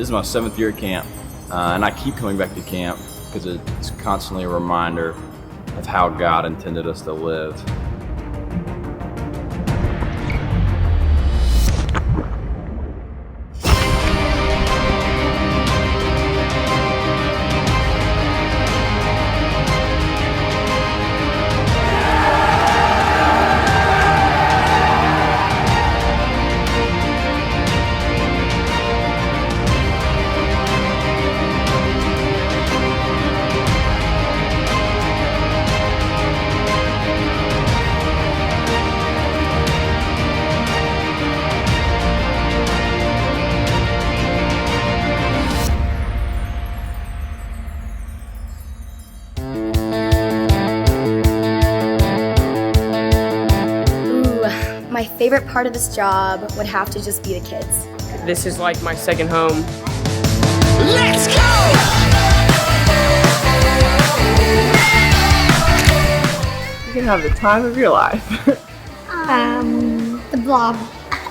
This is my 7th year at camp, and I keep coming back to camp because it's constantly a reminder of how God intended us to live. My favorite part of this job would have to just be the kids. This is like my second home. Let's go! You can have the time of your life. The blob.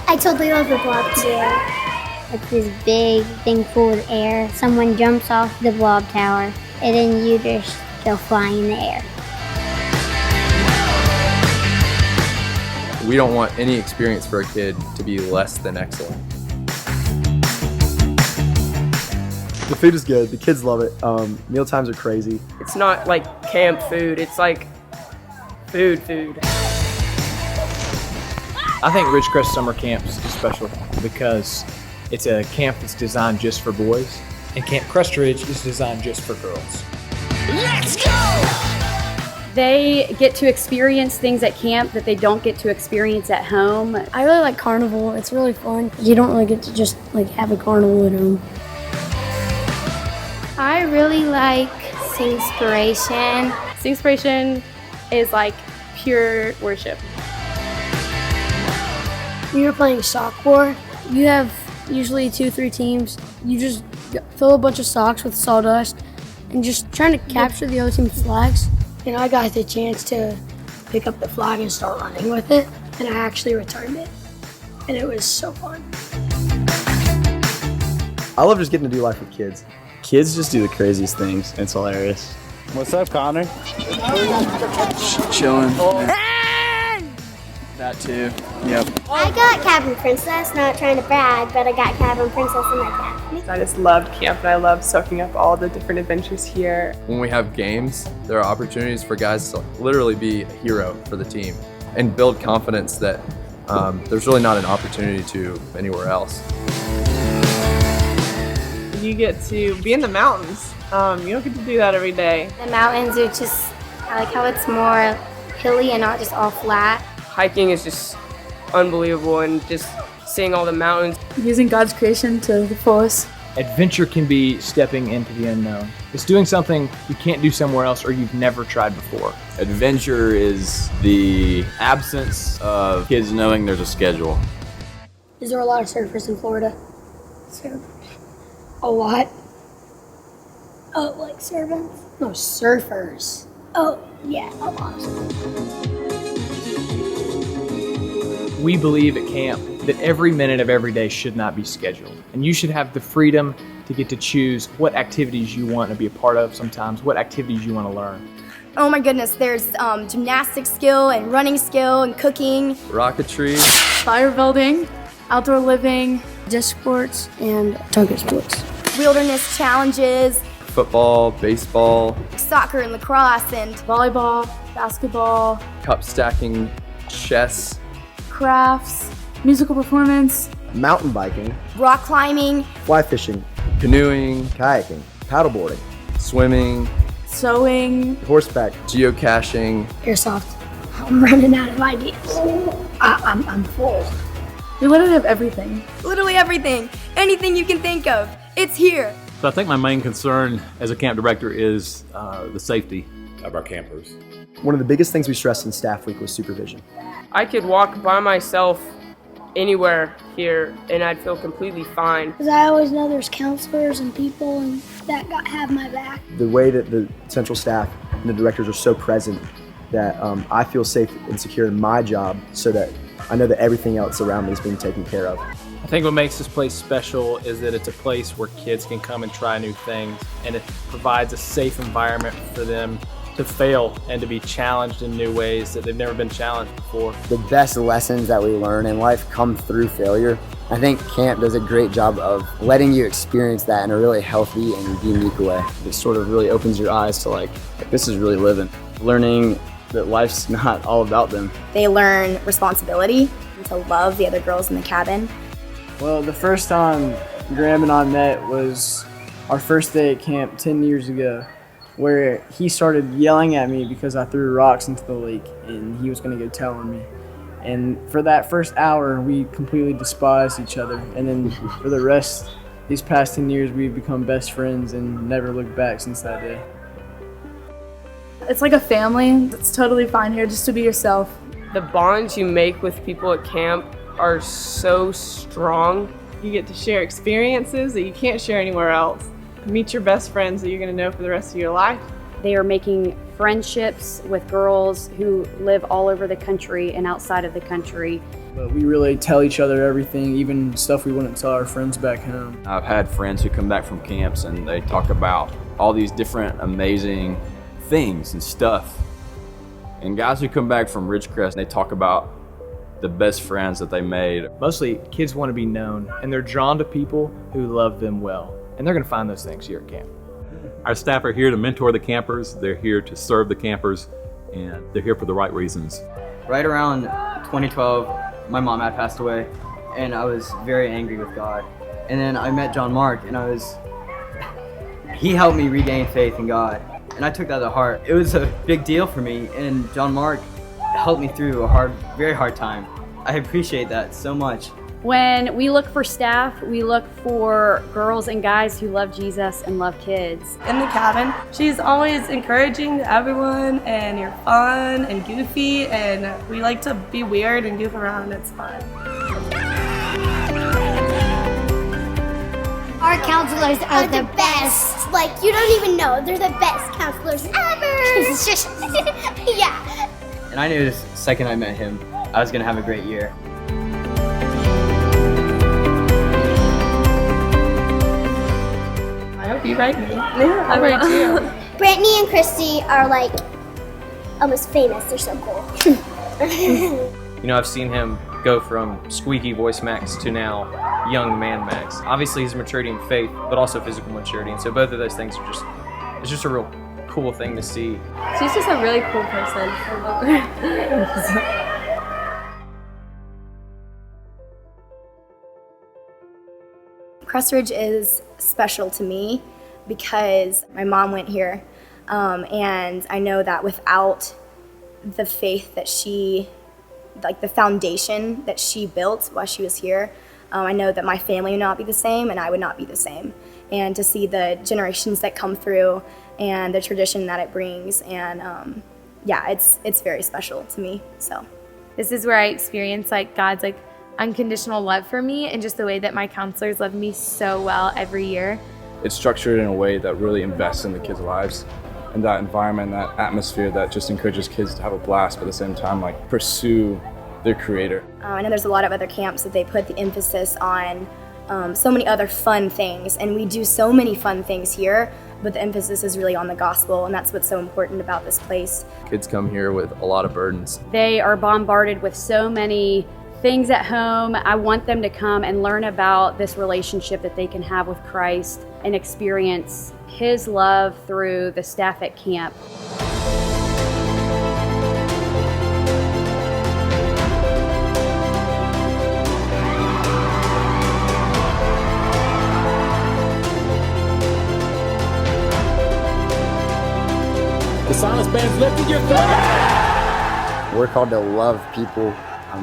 I totally love the blob too. It's this big thing full of air. Someone jumps off the blob tower, and then you just go flying in the air. We don't want any experience for a kid to be less than excellent. The food is good. The kids love it. Meal times are crazy. It's not like camp food, it's like food. I think Ridgecrest Summer Camp is special because it's a camp that's designed just for boys, and Camp Crestridge is designed just for girls. Let's go! They get to experience things at camp that they don't get to experience at home. I really like carnival. It's really fun. You don't really get to just have a carnival at home. I really like Singspiration. Singspiration is like pure worship. When you're playing sock war, you have usually 2-3 teams. You just fill a bunch of socks with sawdust and just trying to capture the other team's flags. And I got the chance to pick up the flag and start running with it, and I actually returned it, and it was so fun. I love just getting to do life with kids. Kids just do the craziest things. It's hilarious. What's up, Connor? Chilling. That too. Yep. I got Cabin Princess, not trying to brag, but I got Cabin Princess in my cabin. I just loved camp and I love soaking up all the different adventures here. When we have games, there are opportunities for guys to literally be a hero for the team and build confidence that there's really not an opportunity to anywhere else. You get to be in the mountains. You don't get to do that every day. The mountains are just, I like how it's more hilly and not just all flat. Hiking is just unbelievable, and just seeing all the mountains. Using God's creation to the fullest. Adventure can be stepping into the unknown. It's doing something you can't do somewhere else or you've never tried before. Adventure is the absence of kids knowing there's a schedule. Is there a lot of surfers in Florida? Surfers. A lot? Oh, like servants? No, surfers. Oh, yeah, a lot. We believe at camp that every minute of every day should not be scheduled. And you should have the freedom to get to choose what activities you want to be a part of sometimes, what activities you want to learn. Oh my goodness, there's gymnastics skill and running skill and cooking. Rocketry. Fire building, outdoor living, disc sports, and target sports. Wilderness challenges. Football, baseball. Soccer and lacrosse and Volleyball, basketball, Cup stacking, chess. crafts, musical performance. Mountain biking, rock climbing. fly fishing, Canoeing, kayaking, paddleboarding, swimming, Sewing. horseback. geocaching. Airsoft. I'm running out of ideas. I'm full. We literally have everything. Literally everything. Anything you can think of. It's here. So I think my main concern as a camp director is the safety of our campers. One of the biggest things we stressed in staff week was supervision. I could walk by myself anywhere here and I'd feel completely fine. Because I always know there's counselors and people and that have my back. The way that the central staff and the directors are so present that I feel safe and secure in my job so that I know that everything else around me is being taken care of. I think what makes this place special is that it's a place where kids can come and try new things, and it provides a safe environment for them to fail and to be challenged in new ways that they've never been challenged before. The best lessons that we learn in life come through failure. I think camp does a great job of letting you experience that in a really healthy and unique way. It sort of really opens your eyes to like this is really living. Learning that life's not all about them. They learn responsibility and to love the other girls in the cabin. Well, the first time Graham and I met was our first day at camp 10 years ago, where he started yelling at me because I threw rocks into the lake and he was going to go tell on me. And for that first hour, we completely despised each other. And then for the rest, these past 10 years, we've become best friends and never looked back since that day. It's like a family. It's totally fine here just to be yourself. The bonds you make with people at camp are so strong. You get to share experiences that you can't share anywhere else. Meet your best friends that you're going to know for the rest of your life. They are making friendships with girls who live all over the country and outside of the country. But we really tell each other everything, even stuff we wouldn't tell our friends back home. I've had friends who come back from camps and they talk about all these different amazing things and stuff. And guys who come back from Ridgecrest, they talk about the best friends that they made. Mostly kids want to be known, and they're drawn to people who love them well. And they're going to find those things here at camp. Our staff are here to mentor the campers. They're here to serve the campers, and they're here for the right reasons. Right around 2012, my mom had passed away, and I was very angry with God. And then I met John Mark, and he helped me regain faith in God. And I took that to heart. It was a big deal for me, and John Mark helped me through a very hard time. I appreciate that so much. When we look for staff, we look for girls and guys who love Jesus and love kids. In the cabin, she's always encouraging to everyone, and you're fun and goofy, and we like to be weird and goof around, and it's fun. Our counselors are the best. Like, you don't even know. They're the best counselors ever. Yeah. And I knew the second I met him, I was going to have a great year. I hope you write me. Yeah, I write you. Brittany and Christy are like almost famous. They're so cool. You know, I've seen him go from squeaky voice Max to now young man Max. Obviously his maturity in faith, but also physical maturity. And so both of those things are it's just a real cool thing to see. She's just a really cool person. I love her. Crestridge is special to me because my mom went here, and I know that without the faith that the foundation that she built while she was here, I know that my family would not be the same and I would not be the same. And to see the generations that come through and the tradition that it brings, and yeah, it's very special to me. So this is where I experience God's unconditional love for me, and just the way that my counselors love me so well every year. It's structured in a way that really invests in the kids' lives, and that environment, that atmosphere that just encourages kids to have a blast, but at the same time pursue their creator. I know there's a lot of other camps that they put the emphasis on so many other fun things, and we do so many fun things here, but the emphasis is really on the gospel, and that's what's so important about this place. Kids come here with a lot of burdens. They are bombarded with so many things at home. I want them to come and learn about this relationship that they can have with Christ and experience His love through the staff at camp. The silence band's lifted your flag. We're called to love people,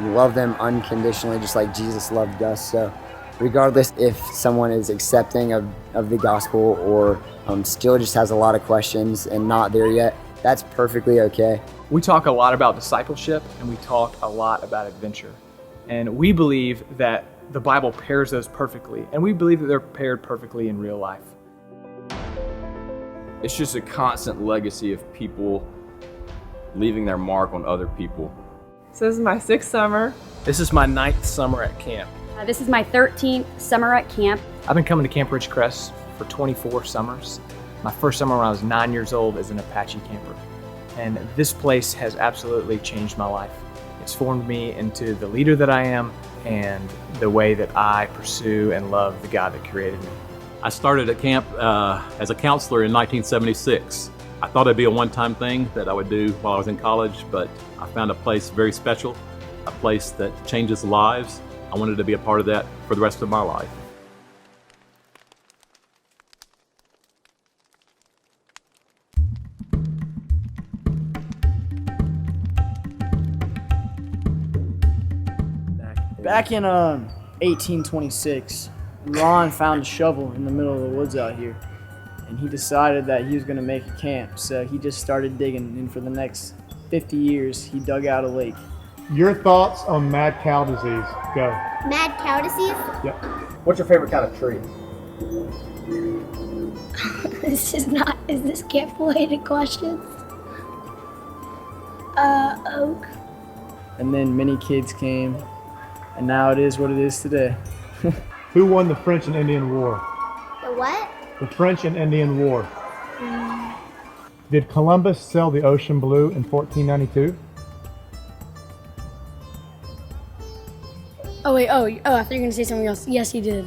love them unconditionally, just like Jesus loved us. So regardless if someone is accepting of the gospel or still just has a lot of questions and not there yet, that's perfectly okay. We talk a lot about discipleship, and we talk a lot about adventure. And we believe that the Bible pairs those perfectly, and we believe that they're paired perfectly in real life. It's just a constant legacy of people leaving their mark on other people. So this is my 6th summer. This is my 9th summer at camp. This is my 13th summer at camp. I've been coming to Camp Ridgecrest for 24 summers. My first summer when I was 9 years old as an Apache camper. And this place has absolutely changed my life. It's formed me into the leader that I am and the way that I pursue and love the God that created me. I started at camp as a counselor in 1976. I thought it'd be a one-time thing that I would do while I was in college, but I found a place very special, a place that changes lives. I wanted to be a part of that for the rest of my life. Back in 1826, Ron found a shovel in the middle of the woods out here, and he decided that he was going to make a camp. So he just started digging, and for the next 50 years, he dug out a lake. Your thoughts on mad cow disease? Go. Mad cow disease? Yep. What's your favorite kind of tree? Is this camp related questions? Oak. And then many kids came, and now it is what it is today. Who won the French and Indian War? The what? The French and Indian War. Did Columbus sail the ocean blue in 1492? Oh wait, I thought you were gonna say something else. Yes, he did.